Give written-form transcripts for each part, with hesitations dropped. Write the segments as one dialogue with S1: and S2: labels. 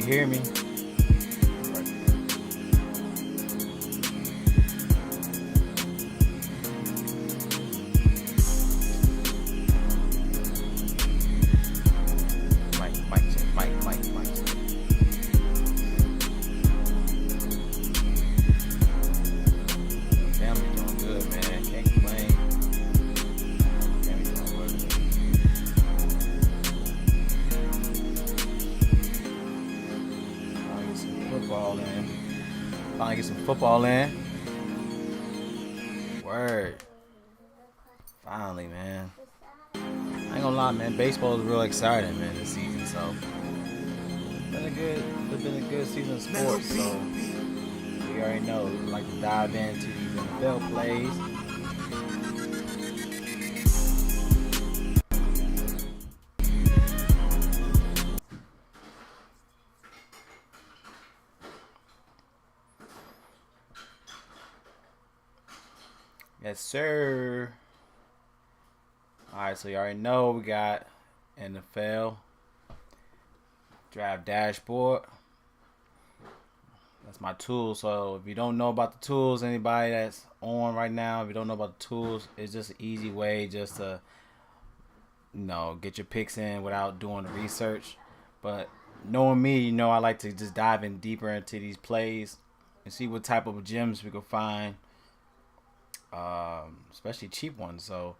S1: you hear me. Mic check, mic check. Family doing good, man. Can't complain. Family doing well. Finally get some football in. Finally get some football in. Word. Finally, man. I ain't gonna lie, man. Baseball is real exciting, man, this season. So it's been a good season of sports. So we already know. We like to dive into these NFL plays. Yes, sir. Alright, so you already know we got NFL draft dashboard. That's my tool. So if you don't know about the tools, anybody that's on right now, if you don't know about the tools, it's just an easy way just to get your picks in without doing the research. But knowing me, I like to just dive in deeper into these plays and see what type of gems we can find, especially cheap ones. So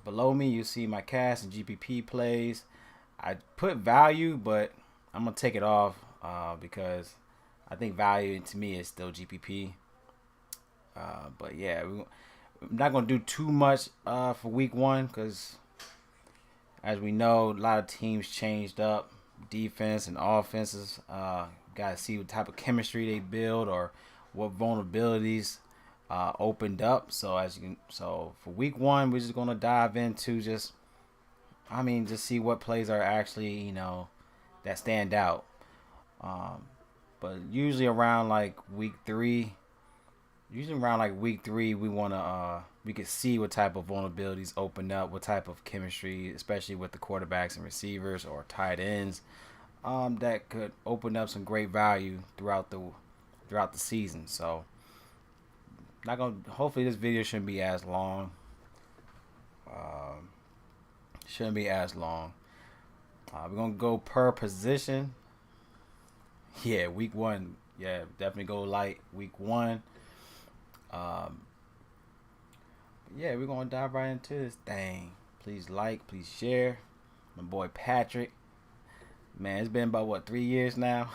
S1: below me, you see my cash and GPP plays. I put value, but I'm going to take it off because I think value to me is still GPP. But yeah, I'm not going to do too much for week one because, as we know, a lot of teams changed up defense and offenses. Got to see what type of chemistry they build or what vulnerabilities opened up. So for week one, we're just gonna dive into just see what plays are actually that stand out. But usually around like week three, we could see what type of vulnerabilities open up, what type of chemistry, especially with the quarterbacks and receivers or tight ends, that could open up some great value throughout the season. So hopefully this video shouldn't be as long. We're gonna go per position. Yeah, week one. Yeah, definitely go light week one. Yeah, we're gonna dive right into this thing. Please like, please share. My boy Patrick. Man, it's been about 3 years now.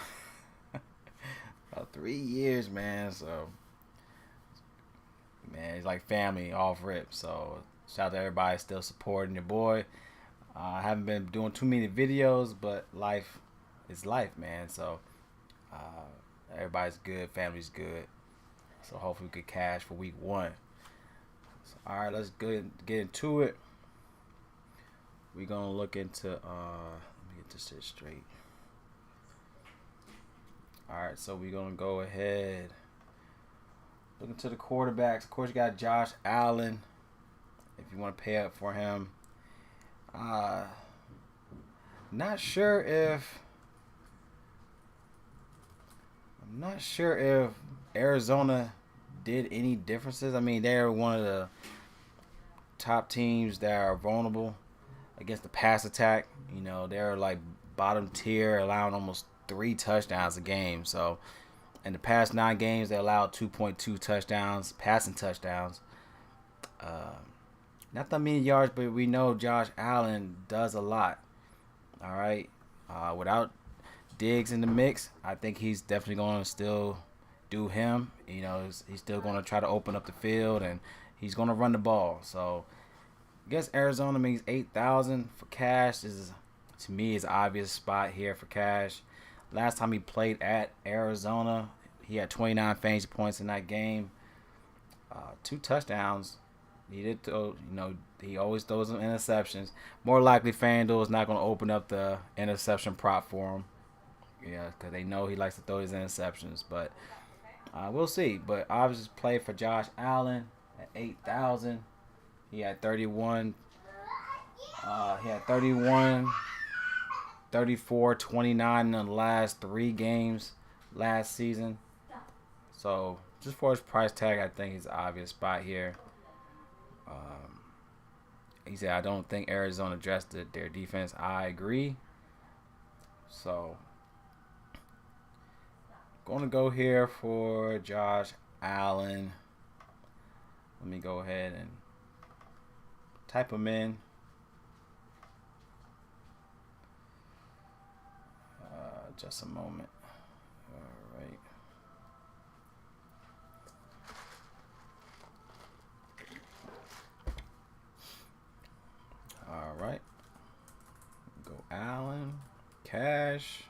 S1: About 3 years, man. So man, it's like family off rip. So shout out to everybody still supporting your boy. I haven't been doing too many videos, but life is life, man. So everybody's good, family's good. So hopefully we could cash for week one. So, all right, let's get into it. We're gonna look into let me get this shit straight. All right, so we're gonna go ahead. Looking to the quarterbacks. Of course, you got Josh Allen. If you want to pay up for him, not sure if Arizona did any differences. I mean, they're one of the top teams that are vulnerable against the pass attack. They're like bottom tier, allowing almost 3 touchdowns a game. So in the past 9 games, they allowed 2.2 touchdowns, passing touchdowns. Not that many yards, but we know Josh Allen does a lot. All right. Without Diggs in the mix, I think he's definitely going to still do him. He's still going to try to open up the field, and he's going to run the ball. So I guess Arizona means 8,000 for cash. To me, is an obvious spot here for cash. Last time he played at Arizona, he had 29 fantasy points in that game, 2 touchdowns. He did throw, he always throws some interceptions. More likely, FanDuel is not going to open up the interception prop for him. Yeah, because they know he likes to throw his interceptions. But we'll see. But obviously, play for Josh Allen at 8,000. He had 31. 34, 29 in the last 3 games last season. So just for his price tag, I think he's an obvious spot here. Um, he said, I don't think Arizona addressed their defense. I agree. So going to go here for Josh Allen. Let me go ahead and type him in. Just a moment. All right. All right. Go Allen. Cash.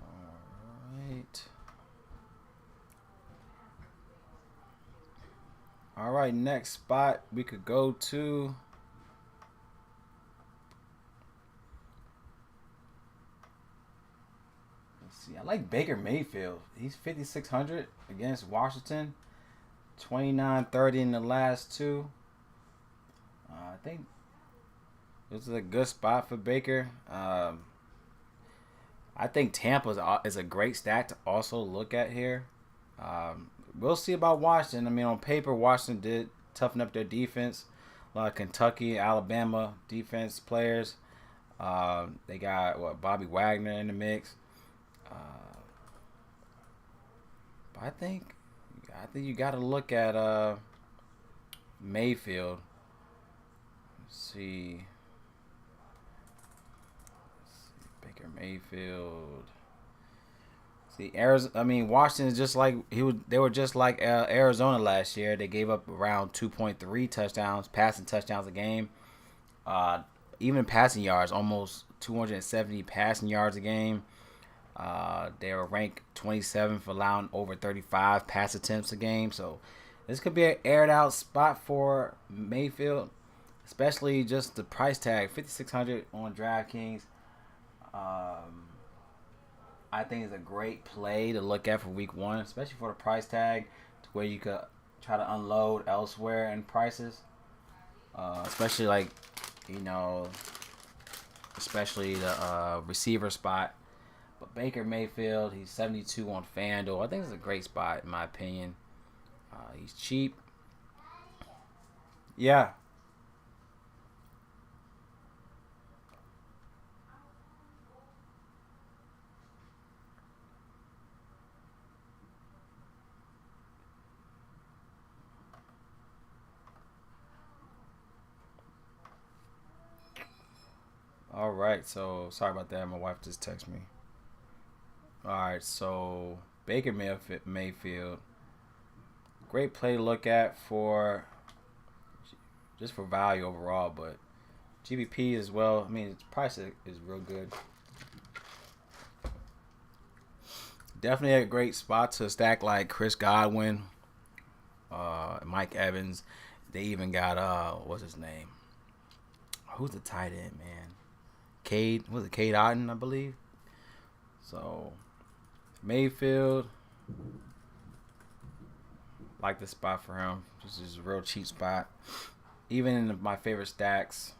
S1: All right. All right. Next spot we could go to. I like Baker Mayfield. He's 5,600 against Washington. 29-30 in the last two. I think this is a good spot for Baker. I think Tampa is a great stack to also look at here. We'll see about Washington. I mean, on paper, Washington did toughen up their defense. A lot of Kentucky, Alabama defense players. They got Bobby Wagner in the mix. But I think you got to look at Mayfield. Let's see Baker Mayfield. See Arizona. I mean, Washington is just like they were just like Arizona last year. They gave up around 2.3 touchdowns, passing touchdowns a game. Even passing yards, almost 270 passing yards a game. They were ranked 27 for allowing over 35 pass attempts a game. So this could be an aired out spot for Mayfield, especially just the price tag, 5,600 on DraftKings. I think it's a great play to look at for week one, especially for the price tag, to where you could try to unload elsewhere in prices. Especially especially the receiver spot. But Baker Mayfield, he's 72 on FanDuel. I think it's a great spot in my opinion. He's cheap. Yeah. All right. So sorry about that. My wife just texted me. All right. So Baker Mayfield, great play to look at for just for value overall, but GBP as well. I mean, its price is real good. Definitely a great spot to stack like Chris Godwin, Mike Evans. They even got what's his name? Who's the tight end, man? Cade Otton, I believe. So Mayfield, like the spot for him. This is a real cheap spot. Even in my favorite stacks,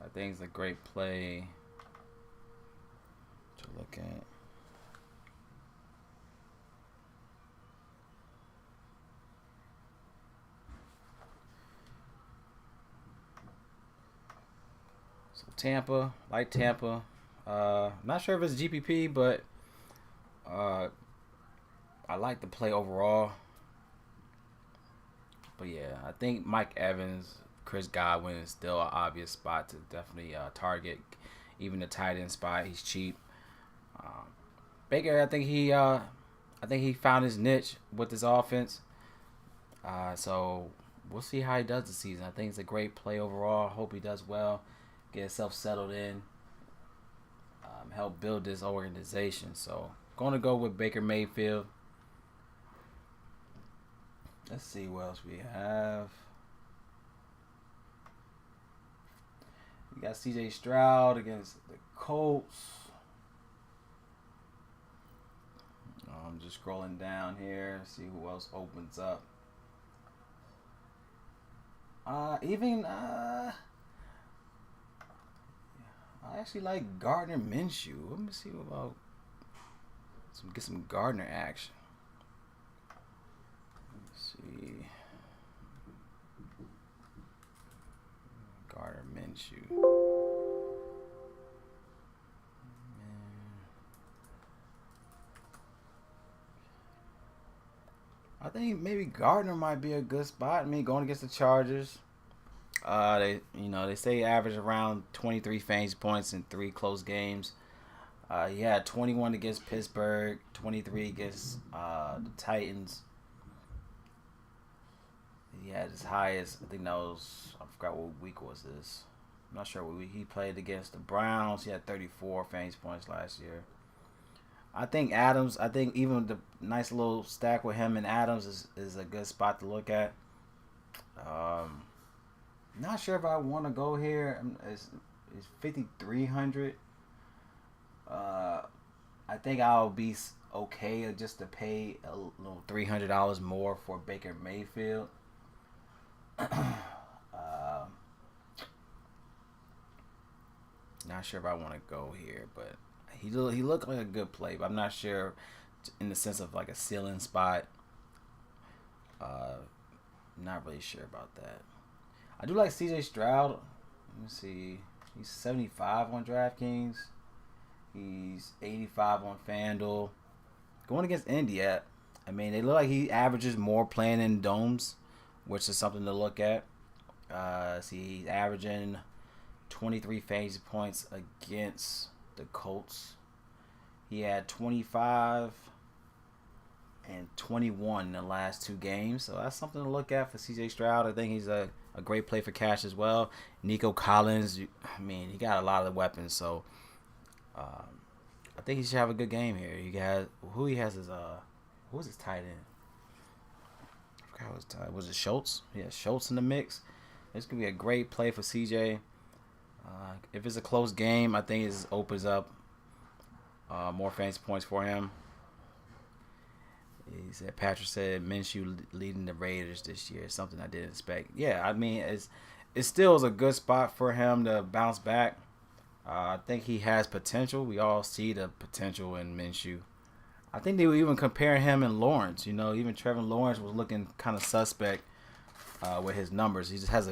S1: I think it's a great play to look at. So Tampa, like Tampa. Not sure if it's GPP, but I like the play overall. But yeah, I think Mike Evans, Chris Godwin is still an obvious spot to definitely target. Even the tight end spot, he's cheap. Baker, I think he found his niche with this offense. So we'll see how he does this season. I think it's a great play overall. Hope he does well, get himself settled in, help build this organization. So going to go with Baker Mayfield. Let's see what else we have. We got C.J. Stroud against the Colts. I'm just scrolling down here, see who else opens up. Even I actually like Gardner Minshew. Let me see about get some Gardner action. Let's see, Gardner Minshew. I think maybe Gardner might be a good spot. I mean, going against the Chargers. They say he averaged around 23 fantasy points in 3 close games. He had 21 against Pittsburgh, 23 against the Titans. He had his highest. I think that was, I forgot what week was this. I'm not sure what week he played against the Browns. He had 34 fantasy points last year. I think Adams. I think even the nice little stack with him and Adams is a good spot to look at. Um, Not sure if I want to go here. It's 5,300. I think I'll be okay just to pay a little $300 more for Baker Mayfield. Not sure if I want to go here, but he looked like a good play. But I'm not sure in the sense of like a ceiling spot. Uh, Not really sure about that. I do like C.J. Stroud. Let me see. He's 75 on DraftKings. He's 85 on FanDuel. Going against India, I mean, they look like he averages more playing in domes, which is something to look at. He's averaging 23 fantasy points against the Colts. He had 25 and 21 in the last 2 games. So that's something to look at for C.J. Stroud. I think he's a great play for cash as well. Nico Collins, I mean, he got a lot of weapons. So I think he should have a good game here. He got who he has his who was his tight end? I forgot who was was it Schultz? Yeah, Schultz in the mix. This could be a great play for CJ. If it's a close game, I think it opens up more fantasy points for him. He said Patrick said Minshew leading the Raiders this year. Something I didn't expect. Yeah, I mean it still is a good spot for him to bounce back. I think he has potential. We all see the potential in Minshew. I think they were even comparing him and Lawrence. You know, even Trevor Lawrence was looking kind of suspect with his numbers. He just has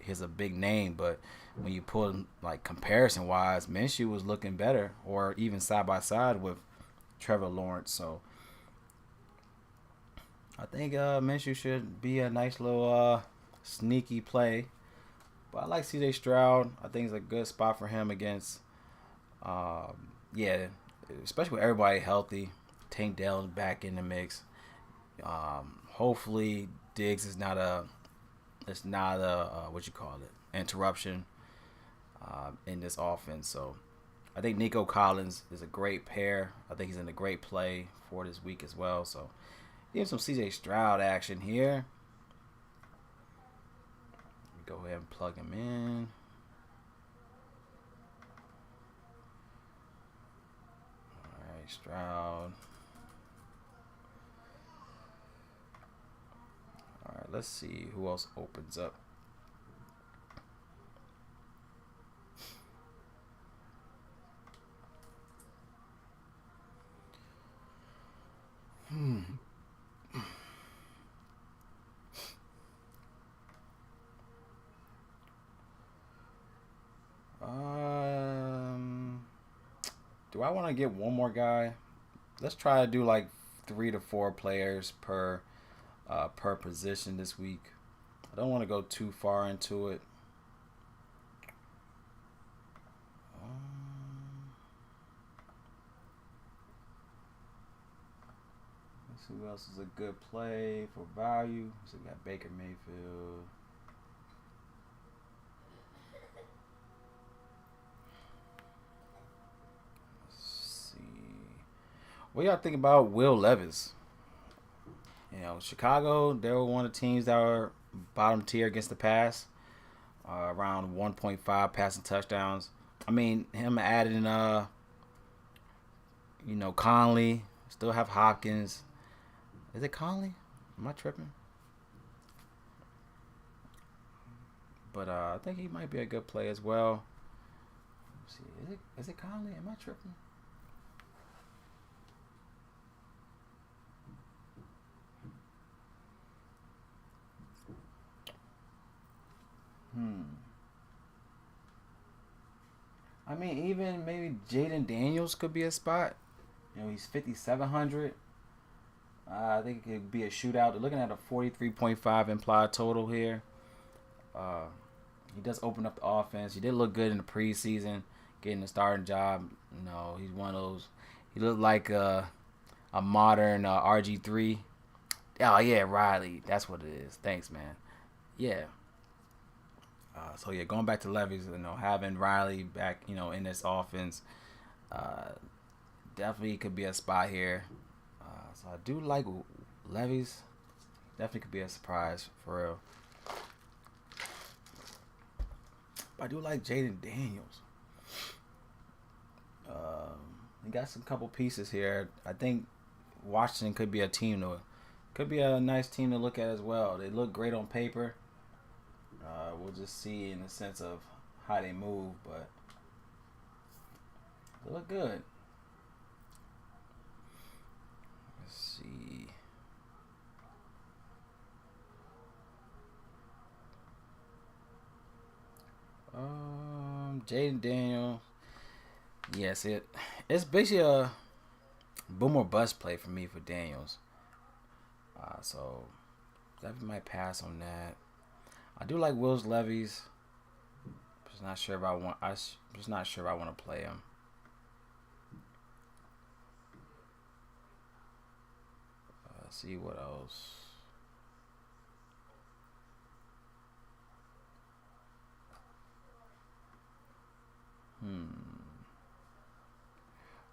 S1: he's a big name, but when you pull him like comparison wise, Minshew was looking better, or even side by side with Trevor Lawrence. So I think Minshew should be a nice little sneaky play. But I like C.J. Stroud. I think it's a good spot for him against, especially with everybody healthy. Tank Dell's back in the mix. Hopefully Diggs is not a what you call it, interruption in this offense. So I think Nico Collins is a great pair. I think he's in a great play for this week as well. So give him some C.J. Stroud action here. Go ahead and plug him in. All right, Stroud. All right, let's see who else opens up. Do I want to get one more guy? Let's try to do like 3 to 4 players per position this week. I don't want to go too far into it. Let's see who else is a good play for value. So we got Baker Mayfield. What y'all think about Will Levis? You know, Chicago, they were one of the teams that were bottom tier against the pass, around 1.5 passing touchdowns. I mean, him adding, Conley, still have Hopkins. Is it Conley? Am I tripping? But I think he might be a good play as well. Let's see, is it Conley? Am I tripping? I mean, even maybe Jaden Daniels could be a spot. He's 5,700. I think it could be a shootout. They're looking at a 43.5 implied total here. Uh, he does open up the offense. He did look good in the preseason, getting the starting job. He's one of those. He looked like a modern RG3. Oh yeah, Riley. That's what it is. Thanks, man. Yeah. So yeah, going back to Levy's, having Riley back, in this offense, definitely could be a spot here. So I do like Levy's. Definitely could be a surprise for real. But I do like Jaden Daniels. He got some couple pieces here. I think Washington could be a nice team to look at as well. They look great on paper. We'll just see in the sense of how they move, but they look good. Let's see. Jaden Daniels. Yes, it's basically a boom or bust play for me for Daniels. So definitely might pass on that. I do like Will's Levy's. Just not sure if I want. Just not sure if I want to play him. Let's see what else.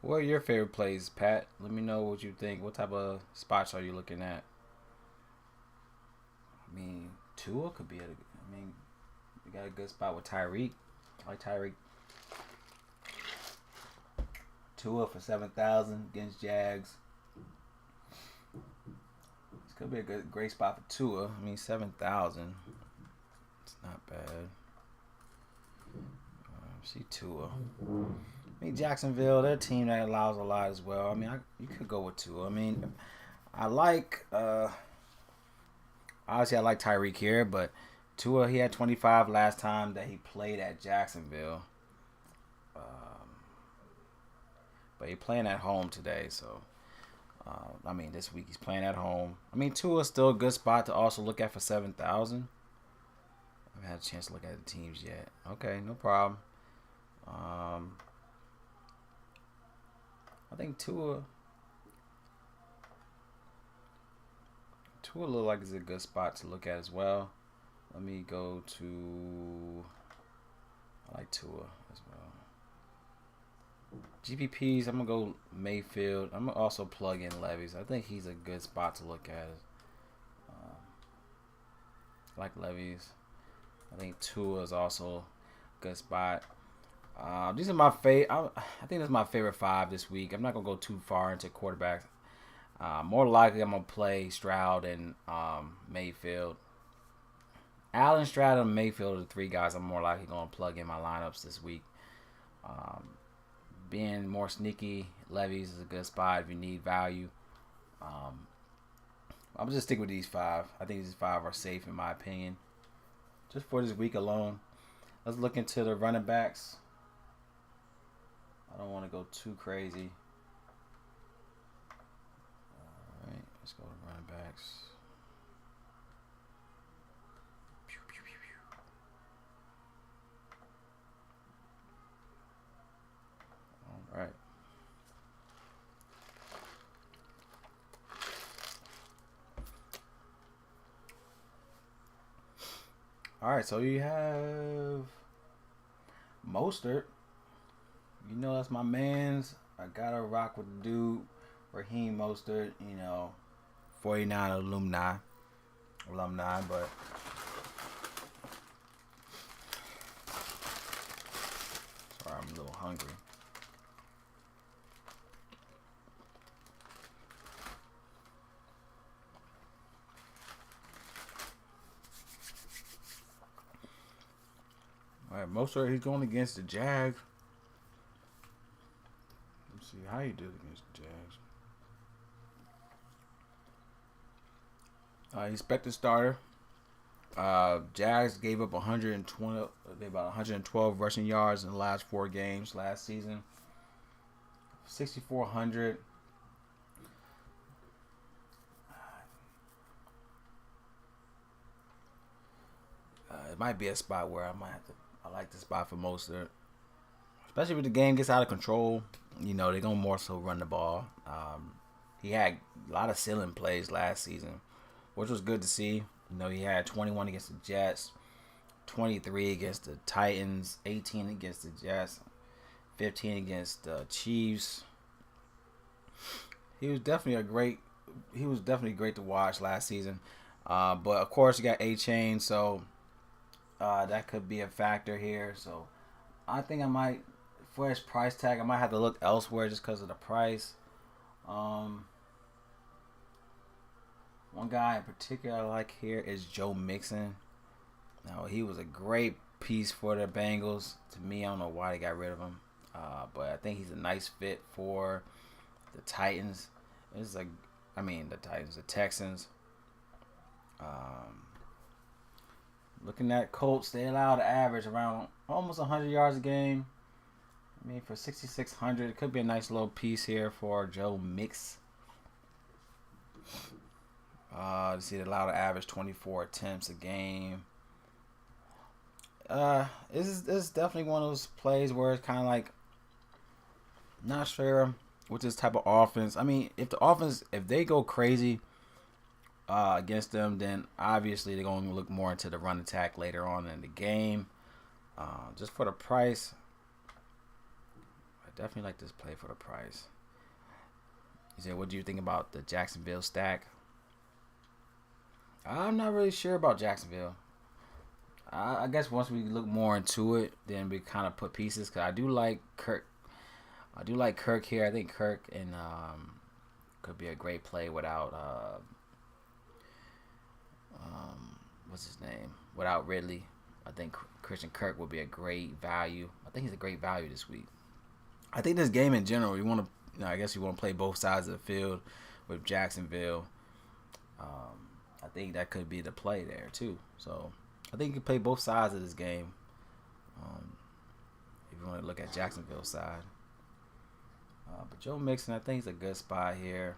S1: What are your favorite plays, Pat? Let me know what you think. What type of spots are you looking at? I mean, Tua could be you got a good spot with Tyreek. I like Tyreek. Tua for 7,000 against Jags. This could be a great spot for Tua. 7,000. It's not bad. See Tua. Jacksonville, they're a team that allows a lot as well. You could go with Tua. I like obviously I like Tyreek here, but Tua, he had 25 last time that he played at Jacksonville. But he's playing at home today, so this week he's playing at home. Tua's still a good spot to also look at for 7,000. I haven't had a chance to look at the teams yet. Okay, no problem. I think Tua look like it's a good spot to look at as well. Let me go to. I like Tua as well. GPPs, I'm gonna go Mayfield. I'm gonna also plug in Levy's. I think he's a good spot to look at. Like Levy's. I think Tua is also a good spot. These are my favorite. I think that's my favorite 5 this week. I'm not gonna go too far into quarterbacks. More likely, I'm gonna play Stroud and Mayfield. Allen, Stroud, and Mayfield are the 3 guys I'm more likely gonna plug in my lineups this week. Being more sneaky, Levy's is a good spot if you need value. I'm just stick with these 5. I think these 5 are safe in my opinion. Just for this week alone. Let's look into the running backs. I don't want to go too crazy. Alright, let's go to running backs. Alright. Alright, so you have Mostert. That's my man's. I gotta rock with the dude, Raheem Mostert. 49 alumni, but sorry, I'm a little hungry. most of it he's going against the Jags. Let's see how he did against the Jags. Expected starter. Jags gave up 120, about 112 rushing yards in the last 4 games last season. 6,400. It might be a spot where I might have to. I like the spot for most of it, especially if the game gets out of control. You know, they're gonna more so run the ball. He had a lot of ceiling plays last season, which was good to see. You know, he had 21 against the Jets, 23 against the Titans, 18 against the Jets, 15 against the Chiefs. He was definitely great to watch last season. But of course, you got A-Chain, so that could be a factor here. So I think I might, for his price tag, I might have to look elsewhere just because of the price. One guy in particular I like here is Joe Mixon. Now, he was a great piece for the Bengals. To me, I don't know why they got rid of him. But I think he's a nice fit for the Titans. The Texans. Looking at Colts, they allow to average around almost 100 yards a game. I mean, for 6,600, it could be a nice little piece here for Joe Mix. They allow to average 24 attempts a game. This is definitely one of those plays where it's kind of like not sure with this type of offense. I mean, if they go crazy against them, then obviously they're going to look more into the run attack later on in the game. Just for the price, I definitely like this play for the price. You say, what do you think about the Jacksonville stack? I'm not really sure about Jacksonville. I guess once we look more into it, then we kind of put pieces. Because I do like Kirk. Here. I think Kirk and could be a great play without what's his name? Without Ridley. I think Christian Kirk would be a great value. I think he's a great value this week. I think this game in general, you want to. I guess you want to play both sides of the field with Jacksonville. I think that could be the play there too. So I think you can play both sides of this game. If you want to look at Jacksonville's side. But Joe Mixon, I think he's a good spot here.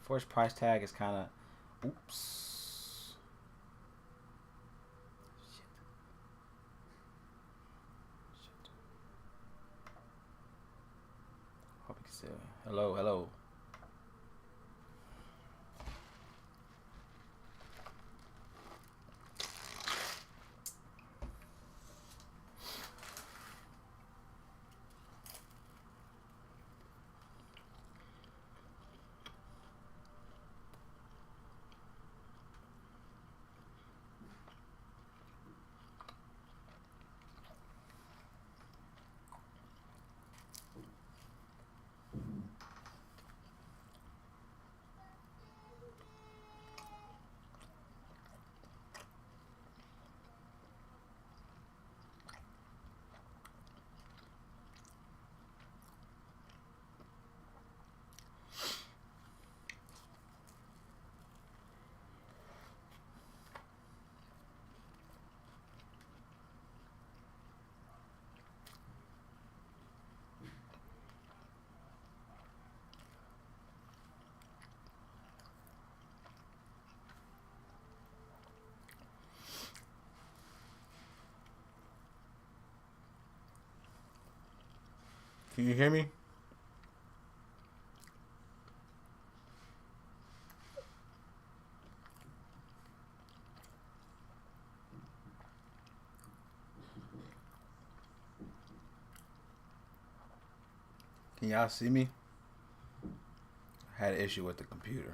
S1: For his price tag is kind of, oops. Shit. Hope you can still. Hello. Can you hear me? Can y'all see me? I had an issue with the computer.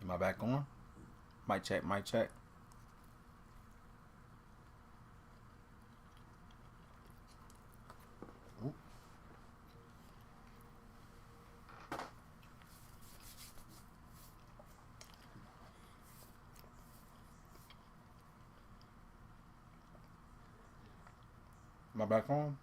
S1: Am I back on? Mic check. Am I back on?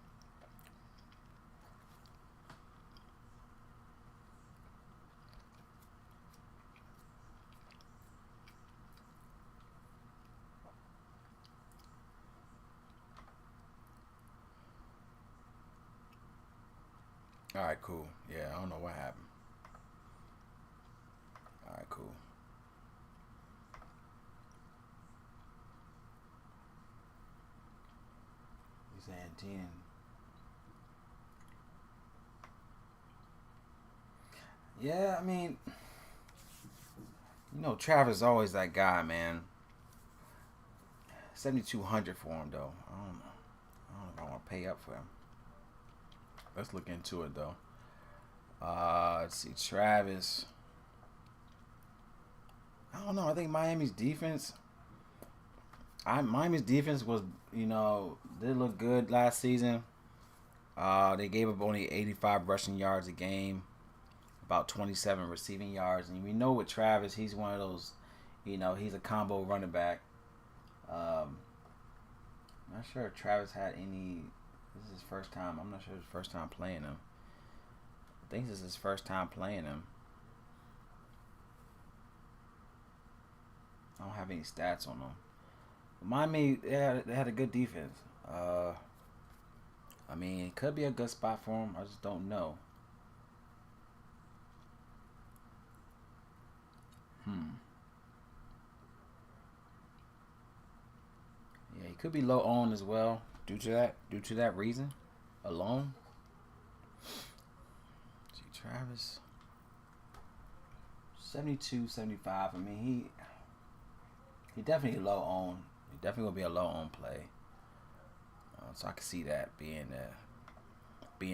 S1: All right, cool. Yeah, I don't know what happened. All right, cool. He's saying 10. Yeah, I mean, Travis is always that guy, man. 7,200 for him though. I don't know if I want to pay up for him. Let's look into it though. Let's see, Travis. I don't know. I think Miami's defense was, did look good last season. They gave up only 85 rushing yards a game, about 27 receiving yards, and we know with Travis, he's one of those, he's a combo running back. I'm not sure if Travis had any. This is his first time. I'm not sure it's his first time playing him. I think this is his first time playing him. I don't have any stats on them. Miami, they had a good defense. I mean, it could be a good spot for him. I just don't know. Yeah, he could be low owned as well due to that reason alone. See, Travis, 72, 75. I mean, he definitely low owned. He definitely will be a low owned play. So I can see that being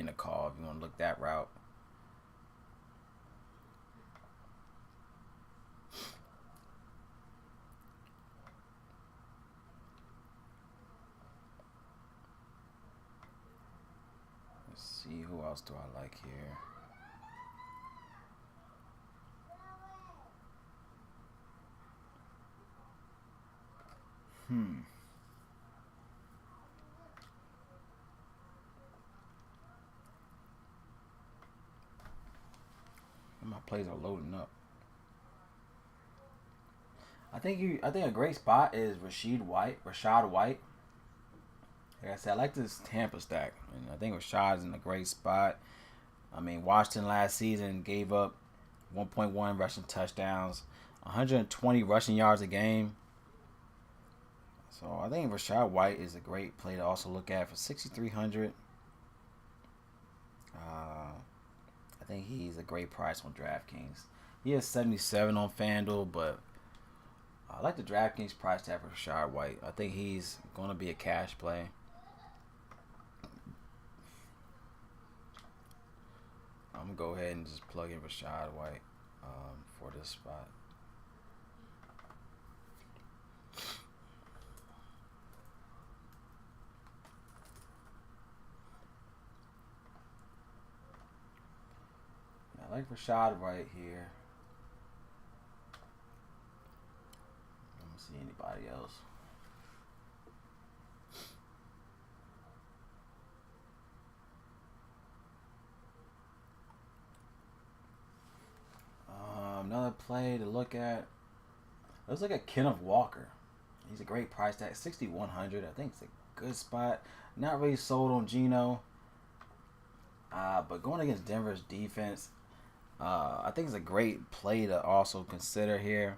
S1: the call if you want to look that route. Let's see, who else do I like here? My plays are loading up. I think a great spot is Rashad White. Like I said, I like this Tampa stack, and I think Rashad's in a great spot. I mean, Washington last season gave up 1.1 rushing touchdowns, 120 rushing yards a game. So I think Rashad White is a great play to also look at for 6,300. I think he's a great price on Draftkings. He has 77 on FanDuel, but I like the DraftKings price tag for Rashad White. I think he's going to be a cash play. I'm going to go ahead and just plug in Rashad White for this spot. I like Rashad right here. I don't see anybody else. Another play to look at. Let's look at Kenneth Walker. He's a great price tag, 6,100. I think it's a good spot. Not really sold on Geno. But going against Denver's defense, I think it's a great play to also consider here.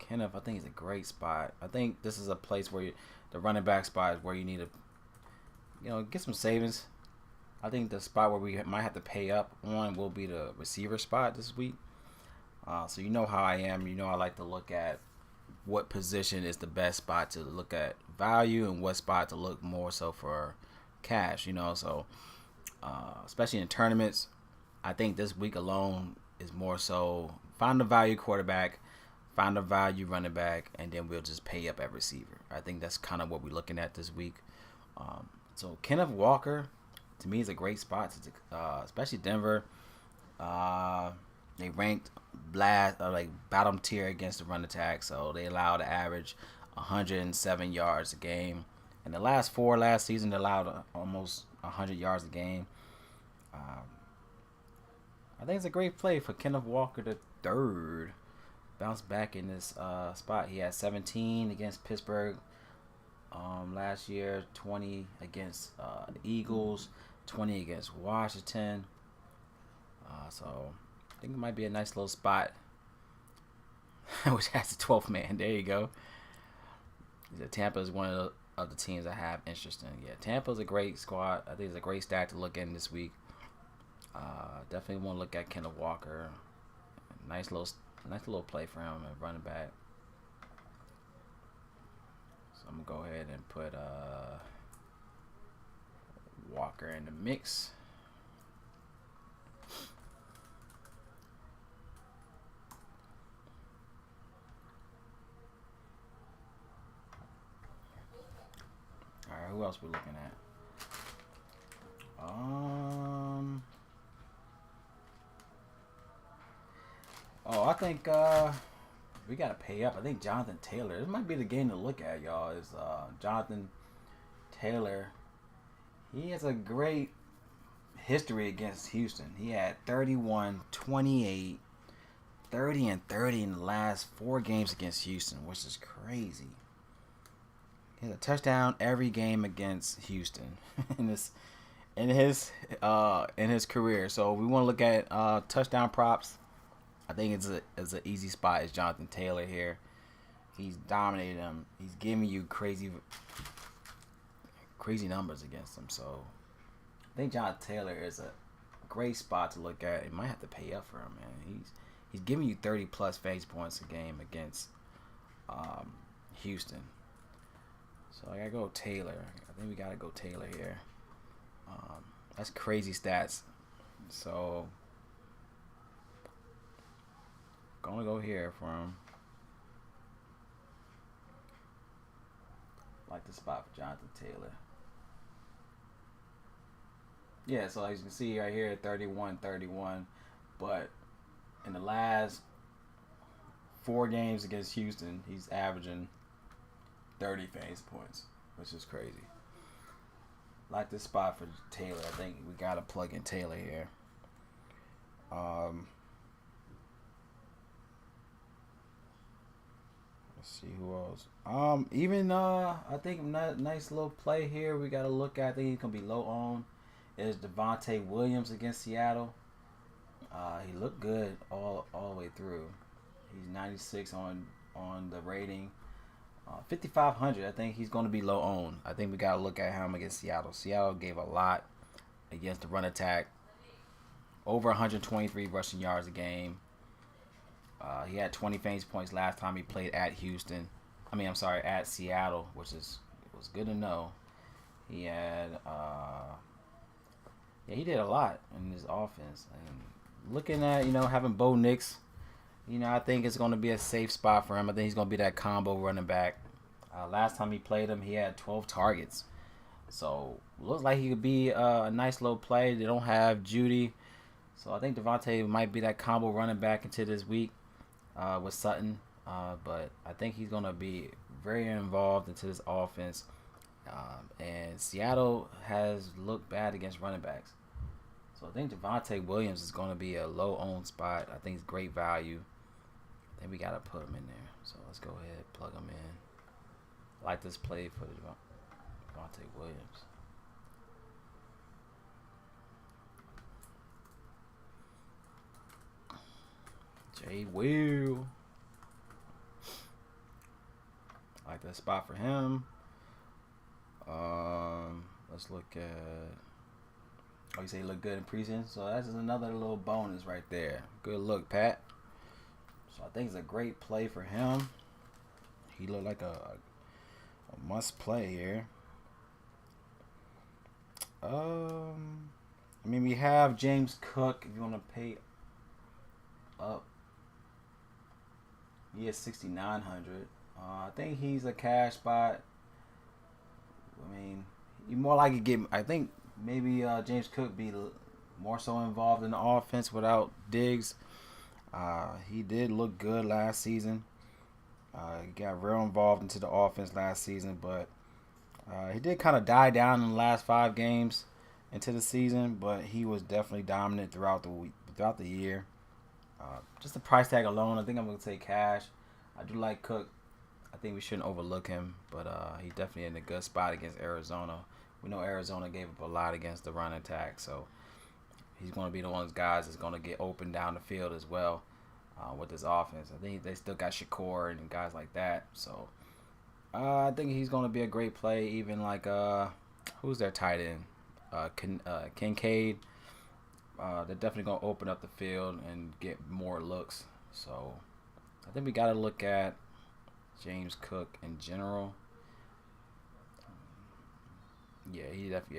S1: Kenneth, I think, is a great spot. I think this is a place where the running back spot is where you need to, get some savings. I think the spot where we might have to pay up on will be the receiver spot this week. So you know how I am. I like to look at what position is the best spot to look at value and what spot to look more so for cash. So especially in tournaments, I think this week alone is more so find a value quarterback, find a value running back, and then we'll just pay up at receiver. I think that's kind of what we're looking at this week. So Kenneth Walker, to me, is a great spot, especially Denver. They ranked bottom tier against the run attack, so they allow to average 107 yards a game. In the last four last season, they allowed almost 100 yards a game. Um, I think it's a great play for Kenneth Walker the third. Bounce back in this spot. He had 17 against Pittsburgh last year, 20 against the Eagles, 20 against Washington. So I think it might be a nice little spot, which has the 12th man. There you go. Tampa is one of the teams I have interest in. Yeah, Tampa's a great squad. I think it's a great stat to look in this week. Definitely want to look at Kenneth Walker. Nice little play for him at running back. So I'm gonna go ahead and put Walker in the mix. All right, who else we looking at? I think we gotta pay up. I think Jonathan Taylor. This might be the game to look at, y'all. Is Jonathan Taylor? He has a great history against Houston. He had 31, 28, 30, and 30 in the last 4 games against Houston, which is crazy. He has a touchdown every game against Houston in his career. So we want to look at touchdown props. I think it's an easy spot. Is Jonathan Taylor here? He's dominated him. He's giving you crazy numbers against him. So I think Jonathan Taylor is a great spot to look at. You might have to pay up for him, man. He's giving you 30 plus fantasy points a game against Houston. So I gotta go Taylor. I think we gotta go Taylor here. That's crazy stats. So gonna go here for him. Like the spot for Jonathan Taylor. Yeah, so as you can see right here, 31-31. But in the last 4 games against Houston, he's averaging 30 fantasy points, which is crazy. Like this spot for Taylor. I think we gotta plug in Taylor here. Let's see who else. I think nice little play here. We gotta look at. I think he's gonna be low on. Is Devontae Williams against Seattle? He looked good all the way through. He's 96 on the rating. 5,500. I think he's going to be low owned. I think we got to look at him against Seattle. Seattle gave a lot against the run attack. Over 123 rushing yards a game. He had 20 fantasy points last time he played at Houston. At Seattle, which was good to know. He had, he did a lot in his offense. And looking at, having Bo Nix, I think it's going to be a safe spot for him. I think he's going to be that combo running back. Last time he played him, he had 12 targets. So, looks like he could be a nice little play. They don't have Judy. So, I think Devontae might be that combo running back into this week with Sutton. But I think he's going to be very involved into this offense. And Seattle has looked bad against running backs. So, I think Devontae Williams is going to be a low-owned spot. I think it's great value. I think we got to put him in there. So, let's go ahead and plug him in. I like this play for Devontae Williams. Jay Will. I like that spot for him. Let's look at. Oh, you say he looked good in preseason? So that's just another little bonus right there. Good look, Pat. So I think it's a great play for him. He looked like a must play here. We have James Cook. If you want to pay up, he has 6,900. I think he's a cash spot. You more likely get. I think maybe James Cook be more so involved in the offense without Diggs. He did look good last season. He got real involved into the offense last season, but He did kind of die down in the last 5 games into the season, but he was definitely dominant throughout the week, throughout the year. Just the price tag alone, I think I'm gonna take cash. I do like Cook. I think we shouldn't overlook him, but he's definitely in a good spot against Arizona. We know Arizona gave up a lot against the run attack, so he's going to be the one of those guys that's going to get open down the field as well with this offense. I think they still got Shakur and guys like that, so I think he's going to be a great play. Even like who's their tight end? Kincaid. They're definitely going to open up the field and get more looks. So I think we got to look at James Cook in general. Yeah,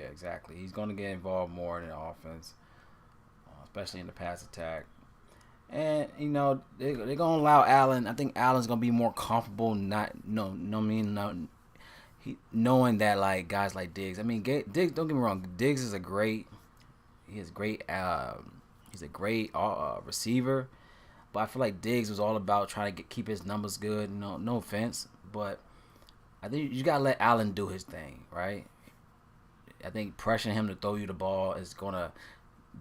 S1: exactly. He's going to get involved more in the offense, especially in the pass attack. And they're going to allow Allen. I think Allen's going to be more comfortable knowing that like guys like Diggs. I mean, Diggs. Don't get me wrong. Diggs is he's a great receiver. But I feel like Diggs was all about trying to keep his numbers good. No offense, but I think you gotta let Allen do his thing, right? I think pressuring him to throw you the ball is gonna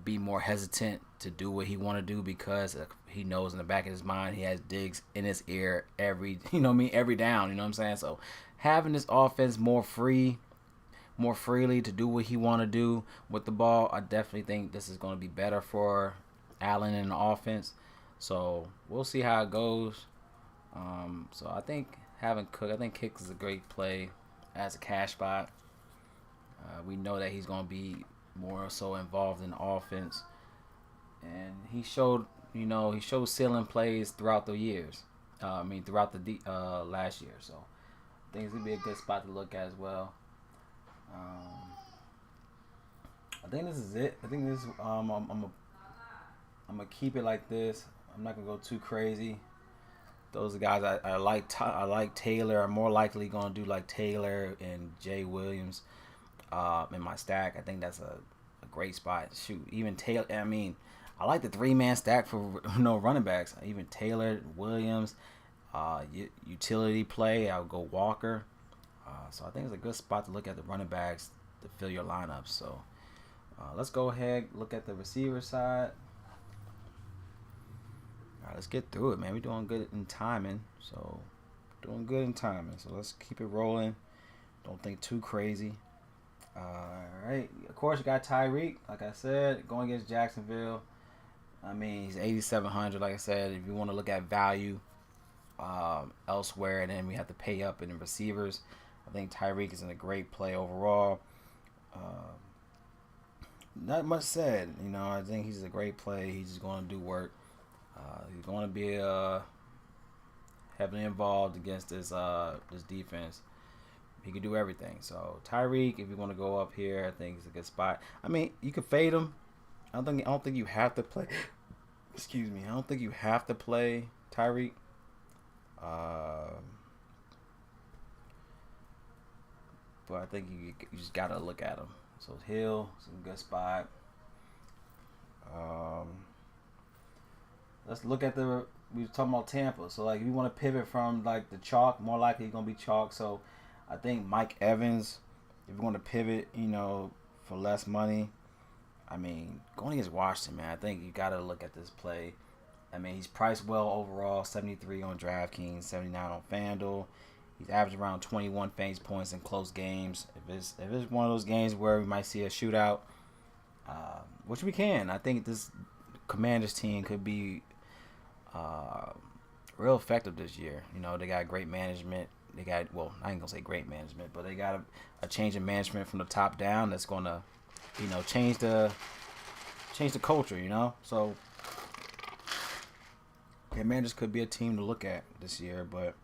S1: be more hesitant to do what he want to do because he knows in the back of his mind he has Diggs in his ear every every down. You know what I'm saying? So having this offense more freely to do what he want to do with the ball, I definitely think this is going to be better for Allen in the offense. So we'll see how it goes. So I think having Cook, I think Cook is a great play as a cash spot. We know that he's going to be more so involved in the offense, and he showed ceiling plays throughout the years. Throughout the last year. So I think it's gonna be a good spot to look at as well. I think this is it. I think this. I'm gonna keep it like this. I'm not gonna go too crazy. Those are guys I like. I like Taylor. I'm more likely gonna do like Taylor and Jay Williams in my stack. I think that's a great spot. Shoot, even Taylor. I like the 3-man stack for running backs. Even Taylor, Williams, utility play. I'll go Walker. So I think it's a good spot to look at the running backs to fill your lineup. So let's go ahead look at the receiver side. All right, let's get through it, man. We're doing good in timing. So let's keep it rolling. Don't think too crazy. All right. Of course, you got Tyreek. Like I said, going against Jacksonville. He's 8,700. Like I said, if you want to look at value elsewhere, and then we have to pay up in the receivers, I think Tyreek is in a great play overall. Not much said. I think he's a great play. He's just going to do work. He's going to be heavily involved against this defense. He can do everything. So Tyreek, if you want to go up here, I think it's a good spot. You can fade him. I don't think you have to play. Excuse me. I don't think you have to play Tyreek. But I think you just gotta look at him. So Hill, it's a good spot. Let's look at we were talking about Tampa. So like, if you want to pivot from like the chalk, more likely it's gonna be chalk. So I think Mike Evans, if you want to pivot, for less money. Going against Washington, man, I think you got to look at this play. He's priced well overall, 73 on Draftkings, 79 on FanDuel. He's averaging around 21 fantasy points in close games. If it's one of those games where we might see a shootout, which we can, I think this Commanders team could be real effective this year. They got great management. They got, I ain't gonna say great management, but they got a change in management from the top down that's gonna change the culture, So Commanders could be a team to look at this year, but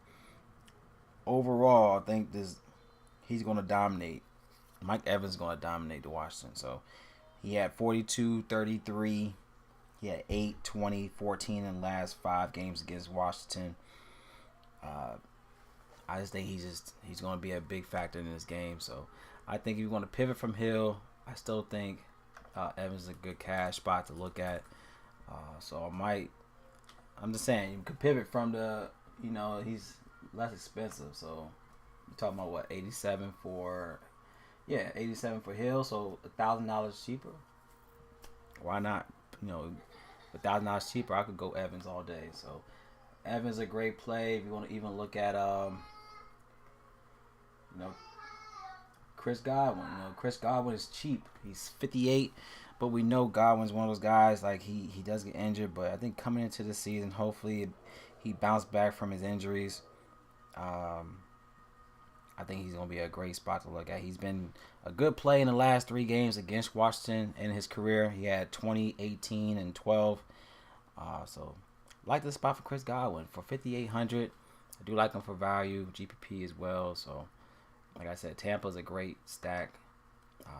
S1: overall, I think he's going to dominate. Mike Evans is going to dominate the Washington. So he had 42, 33. He had 8, 20, 14 in the last 5 games against Washington. I just think he's going to be a big factor in this game. So I think if you want to pivot from Hill, I still think Evans is a good cash spot to look at. I'm just saying, you could pivot from he's less expensive. So You talking about what? 87 for, yeah, 87 for Hill. So $1,000 cheaper. Why not? You know, $1,000 cheaper, I could go Evans all day. So Evans a great play. If you want to even look at you know, Chris Godwin. You know, Chris Godwin is cheap. He's 58, but we know Godwin's one of those guys, like he does get injured, but I think coming into the season, hopefully he bounced back from his injuries. Um, I think he's going to be a great spot to look at. He's been a good play in the last 3 games against Washington in his career. He had 20, 18, and 12. So like the spot for Chris Godwin for 5,800. I do like him for value, GPP as well. So like I said, Tampa's a great stack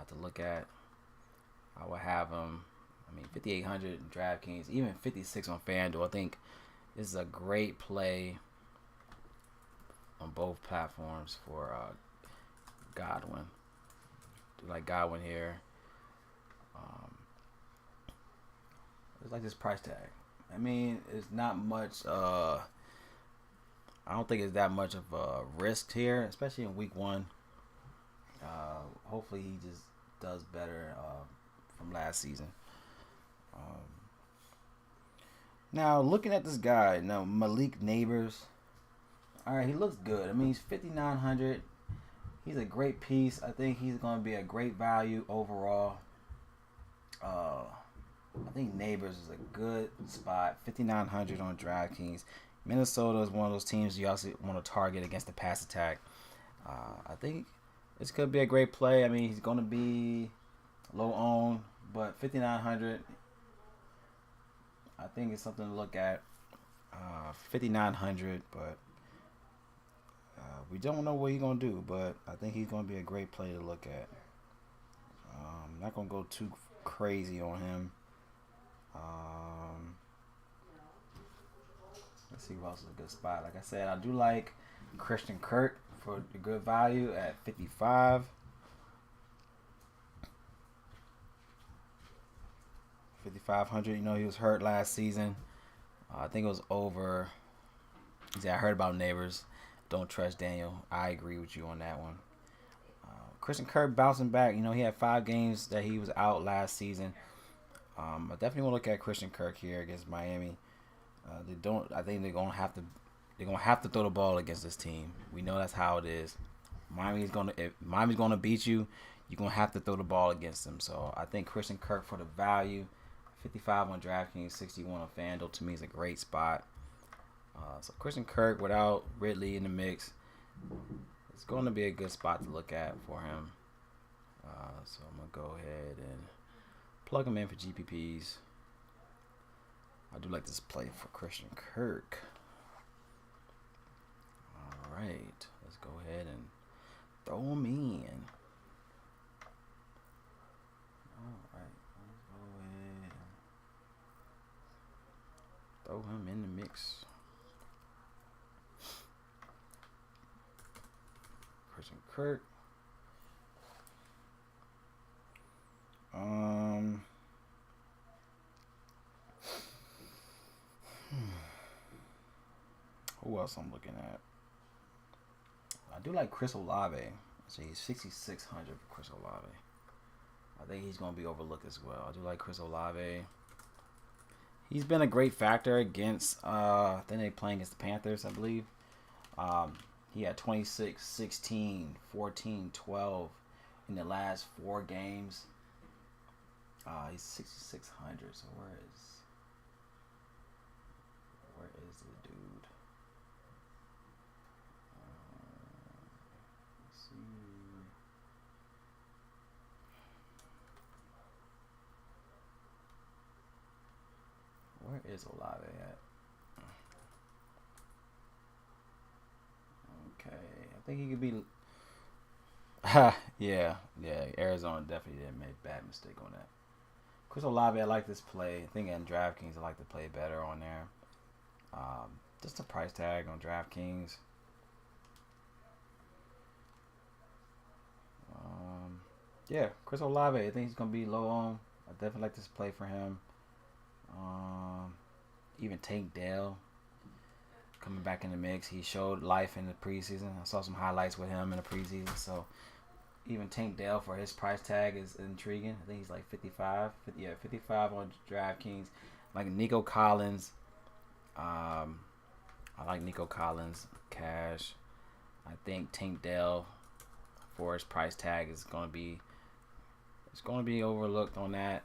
S1: to look at. I would have him. I mean, 5,800 in DraftKings, even 56 on FanDuel. I think this is a great play on both platforms for Godwin. Do like Godwin here. It's like this price tag. I mean, it's not much. I don't think it's that much of a risk here, especially in week 1. Hopefully, he just does better from last season. Now, looking at this guy, now Malik Neighbors. All right, he looks good. I mean, he's 5,900. He's a great piece. I think he's going to be a great value overall. I think Neighbors is a good spot. 5,900 on DraftKings. Minnesota is one of those teams you also want to target against the pass attack. I think this could be a great play. I mean, he's going to be low owned, but 5,900, I think it's something to look at. 5,900, but we don't know what he's going to do, but I think he's going to be a great play to look at. Not going to go too crazy on him. Let's see who else is a good spot. Like I said, I do like Christian Kirk for the good value at 55. 5,500. You know, he was hurt last season. I think it was over. I heard about Neighbors. Don't trust Daniel. I agree with you on that one. Christian Kirk bouncing back. You know, he had 5 games that he was out last season. I definitely want to look at Christian Kirk here against Miami. I think they're gonna have to throw the ball against this team. We know that's how it is. If Miami's gonna beat you, you're gonna have to throw the ball against them. So I think Christian Kirk for the value, 55 on DraftKings, 61 on FanDuel, to me is a great spot. So Christian Kirk without Ridley in the mix, it's going to be a good spot to look at for him. So I'm going to go ahead and plug him in for GPPs. I do like this play for Christian Kirk. All right. Let's go ahead and throw him in. All right. Let's go ahead and throw him in the mix. Christian Kirk. Who else I'm looking at? I do like Chris Olave. So he's 6,600 for Chris Olave. I think he's going to be overlooked as well. I do like Chris Olave. He's been a great factor against, I think they're playing against the Panthers, I believe. He had 26, 16, 14, 12 in the last 4 games. He's 6,600. So where is the dude? Let's see. Where is Olave at? Okay, I think he could be. yeah. Arizona definitely didn't make a bad mistake on that. Chris Olave, I like this play. I think in DraftKings, I like to play better on there. Just a price tag on DraftKings. Yeah, Chris Olave, I think he's gonna be low on. I definitely like this play for him. Even Tank Dell coming back in the mix. He showed life in the preseason. I saw some highlights with him in the preseason. So even Tank Dell for his price tag is intriguing. I think he's like 55. 55 on DraftKings. Like Nico Collins. I like Nico Collins. Cash. I think Tank Dell for his price tag is going to be overlooked on that.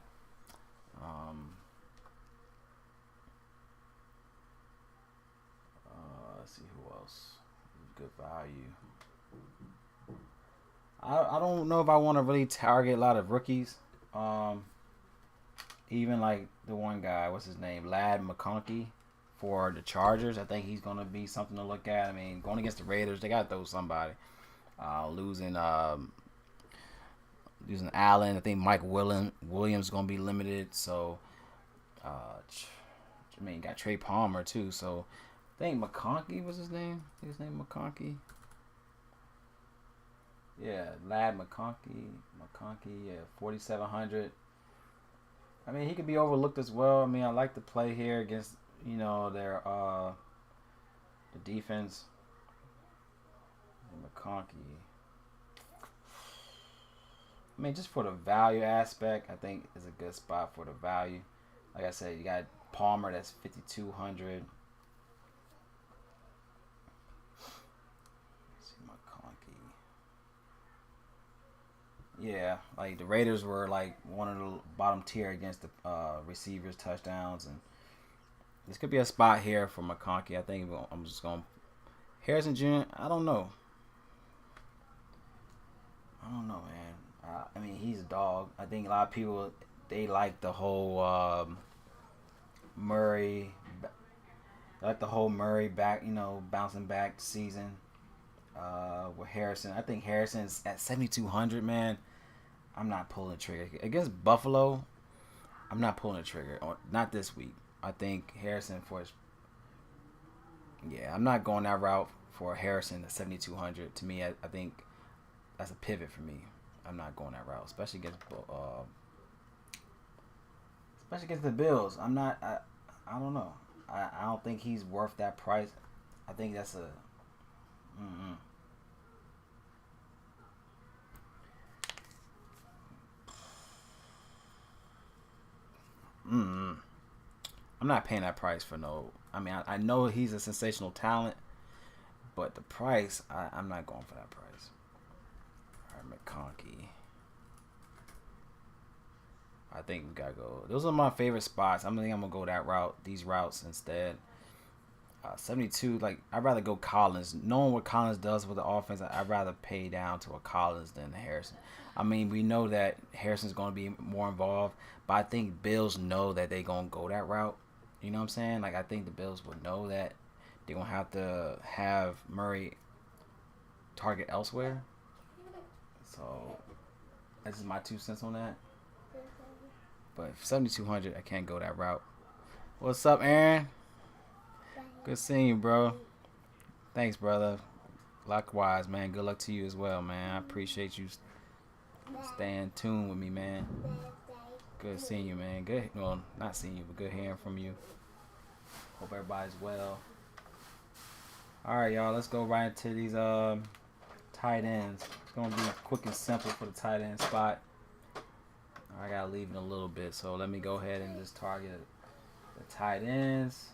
S1: Let's see who else. Good value. I don't know if I want to really target a lot of rookies. Even like the one guy, what's his name? Ladd McConkey for the Chargers. I think he's going to be something to look at. I mean, going against the Raiders, they got to throw somebody. Losing Allen. I think Mike Williams is going to be limited. So, got Trey Palmer too. So, I think McConkey was his name. His name McConkey. Yeah, Ladd McConkey. Yeah, 4,700. I mean, he could be overlooked as well. I mean, I like the play here against their the defense. McConkey. I mean, just for the value aspect, I think is a good spot for the value. Like I said, you got Palmer, that's 5,200. Yeah, like the Raiders were like one of the bottom tier against the receivers, touchdowns, and this could be a spot here for McConkey. I think I'm just going Harrison Jr. I don't know, man. I mean, he's a dog. I think a lot of people they like the whole Murray, back, bouncing back season with Harrison. I think Harrison's at 7,200, man. I'm not pulling the trigger against Buffalo. I'm not pulling the trigger. Not this week. I think Harrison I'm not going that route for Harrison at 7,200. To me, I think that's a pivot for me. I'm not going that route, especially against the Bills. I'm not. I don't know. I don't think he's worth that price. I think that's a. I'm not paying that price for no. I mean, I know he's a sensational talent, but the price, I'm not going for that price. All right, McConkey. I think we gotta go. Those are my favorite spots. I think I'm gonna go that route. These routes instead. 72. Like I'd rather go Collins. Knowing what Collins does with the offense, I'd rather pay down to a Collins than Harrison. I mean, we know that Harrison's gonna be more involved, but I think Bills know that they're gonna go that route. You know what I'm saying? Like I think the Bills would know that they're gonna have to have Murray target elsewhere. So this is my 2 cents on that. But 7,200, I can't go that route. What's up, Aaron? Good seeing you, bro. Thanks, brother. Likewise, man. Good luck to you as well, man. I appreciate you staying tuned with me, man. Good seeing you, man. Good. Well, not seeing you, but good hearing from you. Hope everybody's well. All right, y'all. Let's go right into these tight ends. It's gonna be quick and simple for the tight end spot. I gotta leave in a little bit, so let me go ahead and just target the tight ends.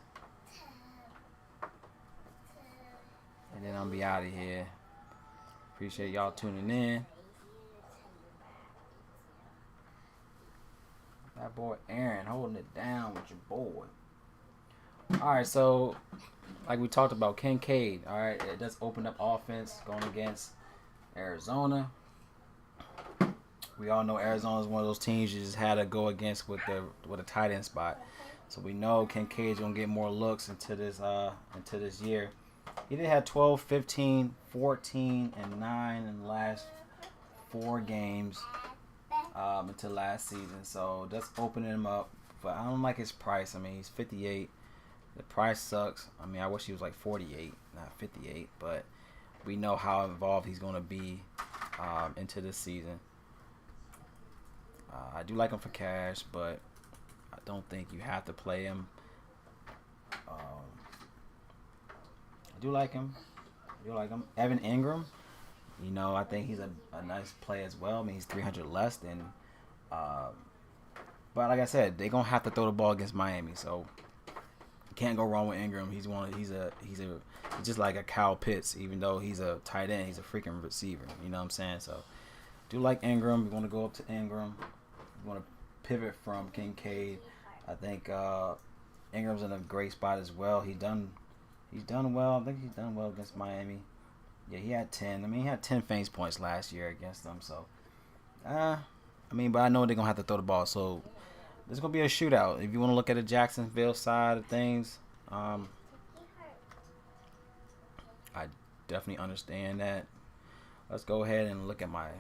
S1: And then I'll be out of here. Appreciate y'all tuning in. That boy Aaron holding it down with your boy. Alright, so like we talked about, Kincaid. Alright, it does open up offense going against Arizona. We all know Arizona is one of those teams you just had to go against with a tight end spot. So we know Kincaid's gonna get more looks into this year. He did have 12, 15, 14, and 9 in the last 4 games until last season. So that's opening him up. But I don't like his price. I mean, he's 58. The price sucks. I mean, I wish he was like 48, not 58. But we know how involved he's going to be into this season. I do like him for cash, but I don't think you have to play him. I do like him. I do like him. Evan Ingram. I think he's a nice play as well. I mean, he's 300 less than. Uh, but like I said, they're gonna have to throw the ball against Miami, so you can't go wrong with Ingram. He's just like a Kyle Pitts. Even though he's a tight end, he's a freaking receiver. You know what I'm saying? So do like Ingram. You want to go up to Ingram. You want to pivot from Kincaid. I think Ingram's in a great spot as well. He's done well. I think he's done well against Miami. Yeah, he had 10. I mean, he had 10 fantasy points last year against them. So, but I know they're gonna have to throw the ball. So there's gonna be a shootout. If you want to look at the Jacksonville side of things, I definitely understand that. Let's go ahead and look at my.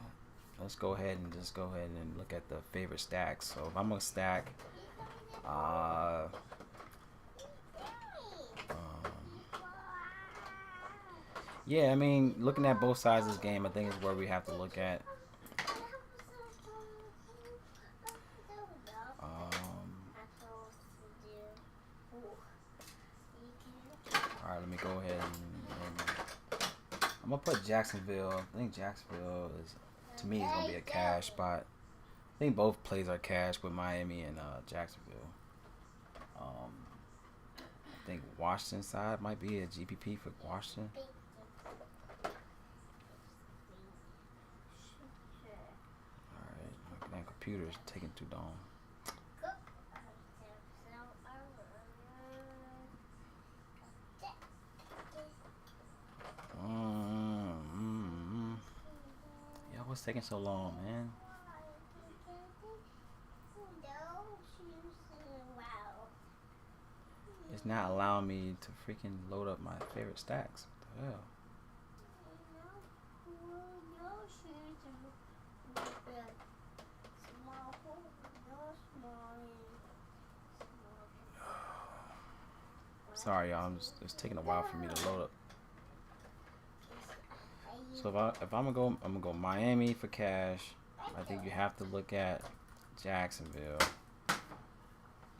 S1: Let's go ahead and look at the favorite stacks. So if I'm gonna stack, um, yeah, I mean, looking at both sides of this game, I think is where we have to look at. Um, all right, let me go ahead and I'm gonna put Jacksonville. I think Jacksonville to me, is gonna be a cash spot. I think both plays are cash with Miami and Jacksonville. I think Washington side might be a GPP for Washington. Alright, my computer's taking too long. Yo, what's taking so long, man? It's not allowing me to freaking load up my favorite stacks. What the hell? Sorry, y'all. It's taking a while for me to load up. So if I'm gonna go Miami for cash. I think you have to look at Jacksonville.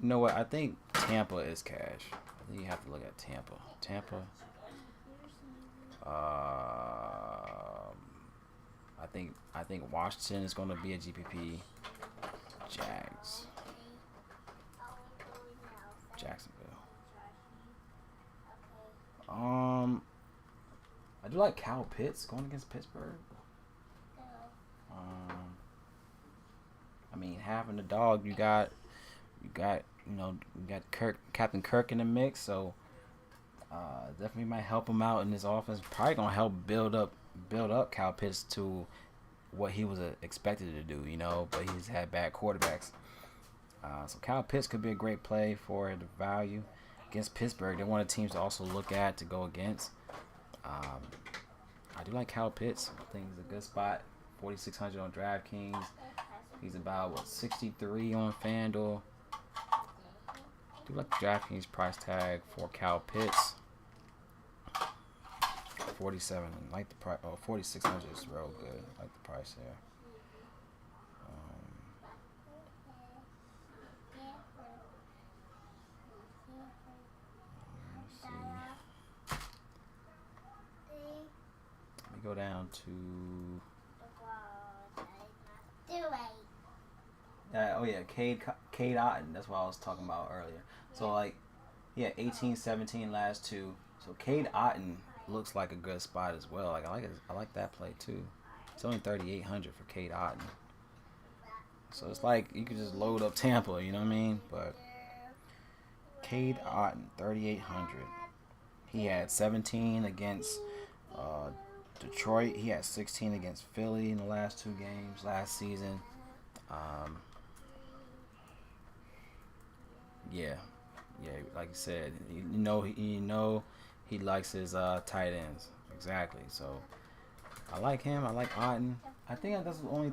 S1: You know what? I think Tampa is cash. I think you have to look at Tampa. I think Washington is going to be a GPP. Jacksonville. I do like Kyle Pitts going against Pittsburgh. I mean, having the dog, you got Captain Kirk in the mix, so definitely might help him out in this offense. Probably gonna help build up Kyle Pitts to what he was expected to do, but he's had bad quarterbacks. So Kyle Pitts could be a great play for the value against Pittsburgh. They're one of the teams to also look at to go against. I do like Kyle Pitts. I think he's a good spot. 4,600 on Draftkings. He's about 63 on FanDuel. I do like the Draftkings price tag for Kyle Pitts. 47. I like the price. 4,600 is real good. I like the price there. Let's see. Let me go down to. Cade Otton. That's what I was talking about earlier. So 18-17 last two. So Cade Otton looks like a good spot as well. I like that play too. It's only 3,800 for Cade Otton. So it's like you could just load up Tampa, you know what I mean? But Cade Otton, 3,800. He had 17 against Detroit. He had 16 against Philly in the last two games last season. Yeah, like you said, he likes his tight ends. Exactly. So I like him. I like Otton. I think that's the only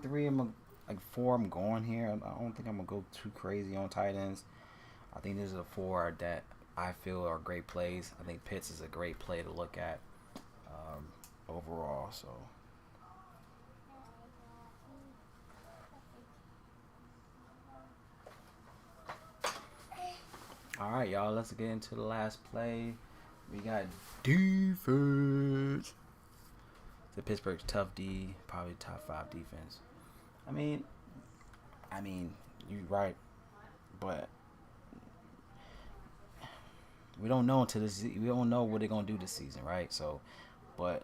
S1: four I'm going here. I don't think I'm gonna go too crazy on tight ends. I think these are the four that I feel are great plays. I think Pitts is a great play to look at overall. So. All right, y'all. Let's get into the last play. We got defense. The Pittsburgh's tough D, probably top 5 defense. I mean, you're right, but we don't know until this. We don't know what they're gonna do this season, right? So, but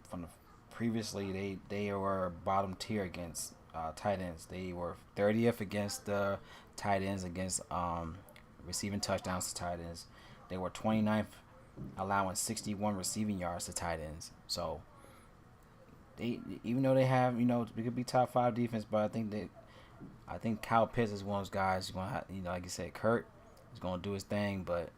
S1: from the previously, they were bottom tier against tight ends. They were 30th against the tight ends against receiving touchdowns to tight ends. They were 29th, allowing 61 receiving yards to tight ends. So they, even though they have, it could be top 5 defense, but I think Kyle Pitts is one of those guys who's gonna have, like you said, Kurt is gonna do his thing, but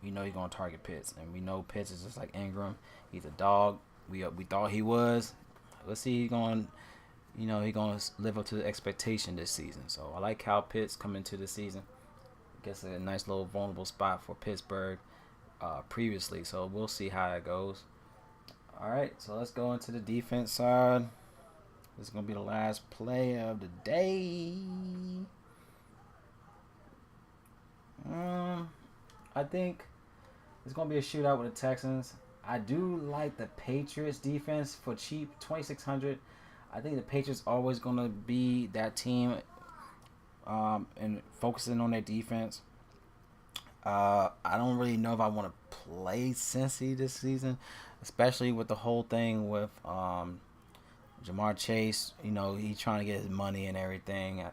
S1: he's gonna target Pitts, and we know Pitts is just like Ingram. He's a dog. We thought he was. Let's see, he's gonna live up to the expectation this season. So I like Kyle Pitts coming into the season. Gets a nice little vulnerable spot for Pittsburgh previously, so we'll see how it goes. All right, so let's go into the defense side. This is going to be the last play of the day. I think it's going to be a shootout with the Texans. I do like the Patriots defense for cheap, 2,600. I think the Patriots always going to be that team and focusing on their defense. I don't really know if I want to play Cincy this season, especially with the whole thing with Jamar Chase. He's trying to get his money and everything.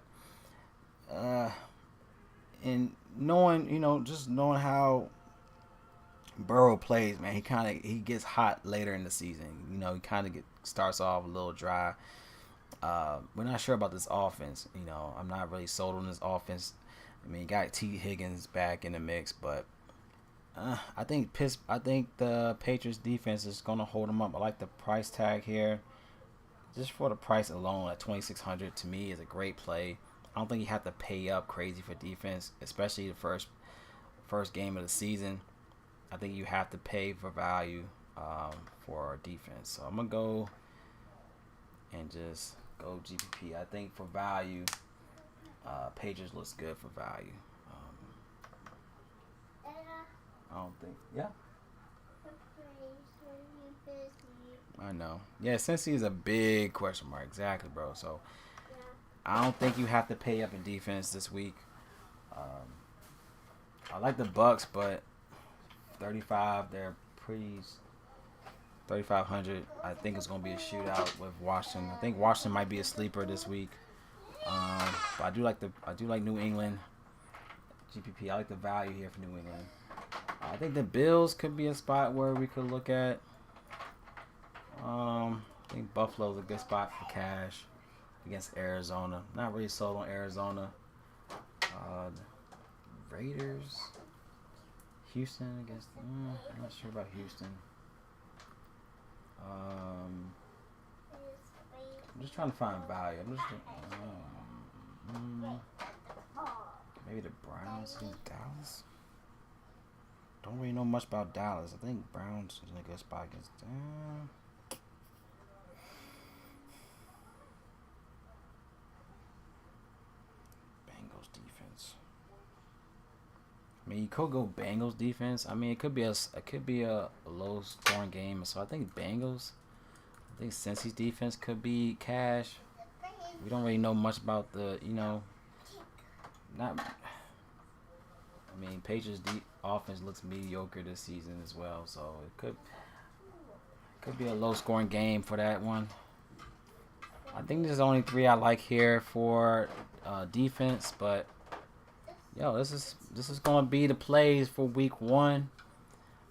S1: And knowing, just knowing how Burrow plays, man, he gets hot later in the season. He kind of starts off a little dry. We're not sure about this offense. I'm not really sold on this offense. You got T. Higgins back in the mix, but I think the Patriots defense is gonna hold them up. I like the price tag here, just for the price alone at 2,600. To me, is a great play. I don't think you have to pay up crazy for defense, especially the first game of the season. I think you have to pay for value for defense. So I'm gonna go and just go GPP. I think for value, Patriots looks good for value. I don't think. Yeah. I know. Yeah, Cincy is a big question mark. Exactly, bro. So I don't think you have to pay up in defense this week. I like the Bucks, but 35. They're pretty. 3,500. I think it's gonna be a shootout with Washington. I think Washington might be a sleeper this week. But I do like New England. GPP. I like the value here for New England. I think the Bills could be a spot where we could look at. I think Buffalo's a good spot for cash against Arizona. Not really sold on Arizona. Raiders. Houston against. I'm not sure about Houston. I'm just trying to find value. Maybe the Browns against Dallas. Don't really know much about Dallas. I think Browns is in a good spot against them. Bengals defense. You could go Bengals defense. It could be a low scoring game. So I think Bengals. I think Cincy's defense could be cash. We don't really know much about the Patriots offense looks mediocre this season as well, so it could be a low scoring game for that one. I think there's only 3 I like here for defense, but this is gonna be the plays for week 1.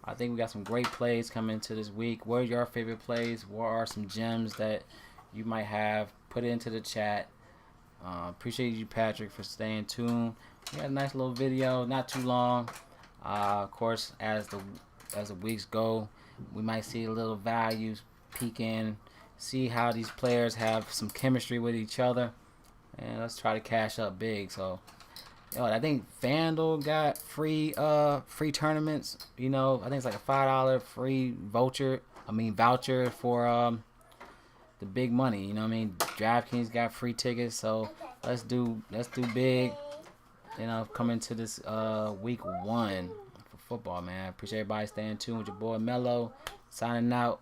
S1: I think we got some great plays coming into this week. What are your favorite plays? What are some gems that you might have? Put it into the chat. Appreciate you, Patrick, for staying tuned. We had a nice little video, not too long. Of course, as the weeks go, we might see a little values peek in, see how these players have some chemistry with each other, and let's try to cash up big. So, I think FanDuel got free tournaments. I think it's like a $5 free voucher for the big money. Draftkings got free tickets, so let's do big. Come into this week 1 football, man. Appreciate everybody staying tuned with your boy Mello. Signing out.